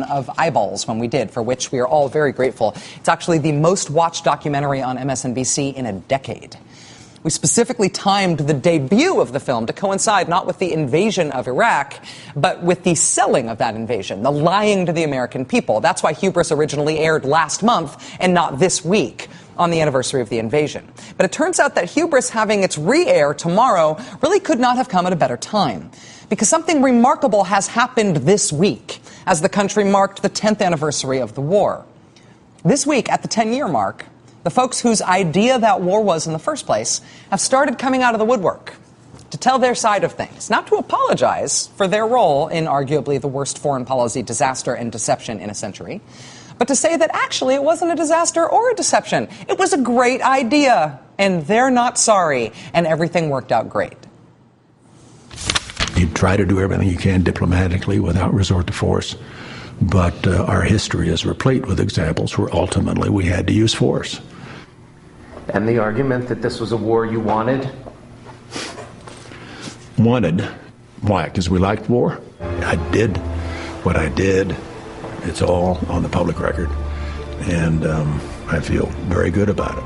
of eyeballs when we did, for which we are all very grateful. It's actually the most watched documentary on MSNBC in a decade. We specifically timed the debut of the film to coincide not with the invasion of Iraq, but with the selling of that invasion, the lying to the American people. That's why Hubris originally aired last month and not this week, on the anniversary of the invasion. But it turns out that Hubris having its re-air tomorrow really could not have come at a better time, because something remarkable has happened this week as the country marked the 10th anniversary of the war. This week, at the 10-year mark, the folks whose idea that war was in the first place have started coming out of the woodwork to tell their side of things, not to apologize for their role in arguably the worst foreign policy disaster and deception in a century, but to say that actually it wasn't a disaster or a deception. It was a great idea, and they're not sorry, and everything worked out great. You try to do everything you can diplomatically without resort to force, but our history is replete with examples where ultimately we had to use force. And the argument that this was a war you wanted? Wanted? Why? Because we liked war? I did what I did. It's all on the public record, and I feel very good about it.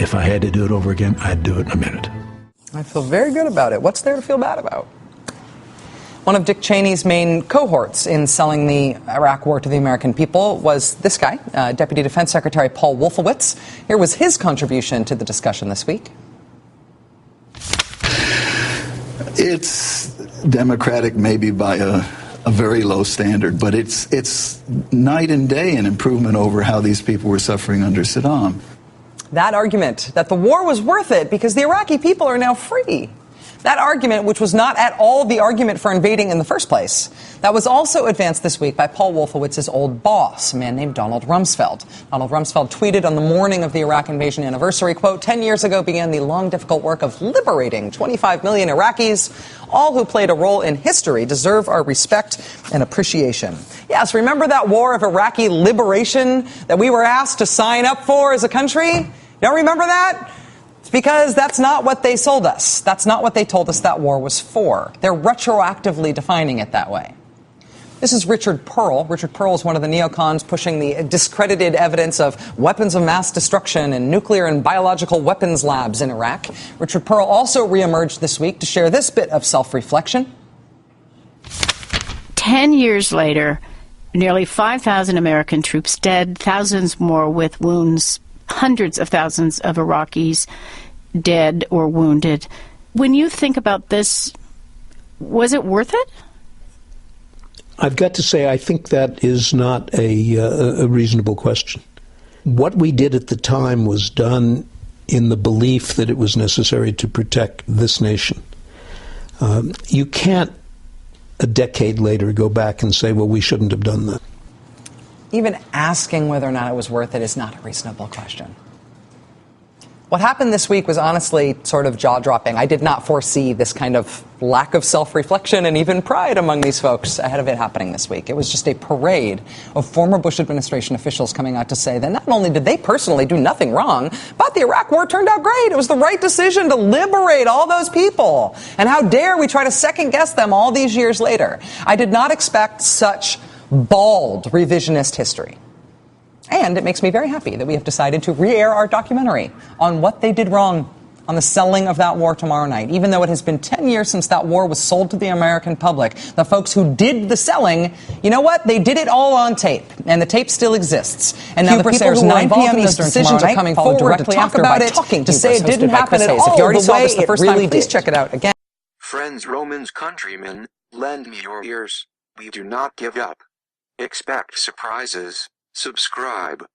If I had to do it over again, I'd do it in a minute. I feel very good about it. What's there to feel bad about? One of Dick Cheney's main cohorts in selling the Iraq war to the American people was this guy, Deputy Defense Secretary Paul Wolfowitz. Here was his contribution to the discussion this week. It's democratic maybe by a very low standard, but it's night and day an improvement over how these people were suffering under Saddam. That argument that the war was worth it because the Iraqi people are now free. That argument, which was not at all the argument for invading in the first place, that was also advanced this week by Paul Wolfowitz's old boss, a man named Donald Rumsfeld. Donald Rumsfeld tweeted on the morning of the Iraq invasion anniversary, quote, 10 years ago began the long, difficult work of liberating 25 million Iraqis. All who played a role in history deserve our respect and appreciation. Yes, remember that war of Iraqi liberation that we were asked to sign up for as a country? You don't remember that? It's because that's not what they sold us. That's not what they told us that war was for. They're retroactively defining it that way. This is Richard Pearl. Richard Pearl is one of the neocons pushing the discredited evidence of weapons of mass destruction and nuclear and biological weapons labs in Iraq. Richard Pearl also reemerged this week to share this bit of self-reflection. 10 years later, nearly 5,000 American troops dead, thousands more with wounds, hundreds of thousands of Iraqis dead or wounded. When you think about this, was it worth it? I've got to say, I think that is not a reasonable question. What we did at the time was done in the belief that it was necessary to protect this nation. You can't, a decade later, go back and say, well, we shouldn't have done that. Even asking whether or not it was worth it is not a reasonable question. What happened this week was honestly sort of jaw-dropping. I did not foresee this kind of lack of self-reflection and even pride among these folks ahead of it happening this week. It was just a parade of former Bush administration officials coming out to say that not only did they personally do nothing wrong, but the Iraq war turned out great. It was the right decision to liberate all those people. And how dare we try to second-guess them all these years later. I did not expect such bald revisionist history. And it makes me very happy that we have decided to re-air our documentary on what they did wrong on the selling of that war tomorrow night. Even though it has been 10 years since that war was sold to the American public, the folks who did the selling, you know what? They did it all on tape, and the tape still exists. And now the people who were involved in those decisions are coming forward to talk about it, to say it didn't happen at all. If you already saw this the first time, please check it out again. Friends, Romans, countrymen, lend me your ears. We do not give up. Expect surprises. Subscribe.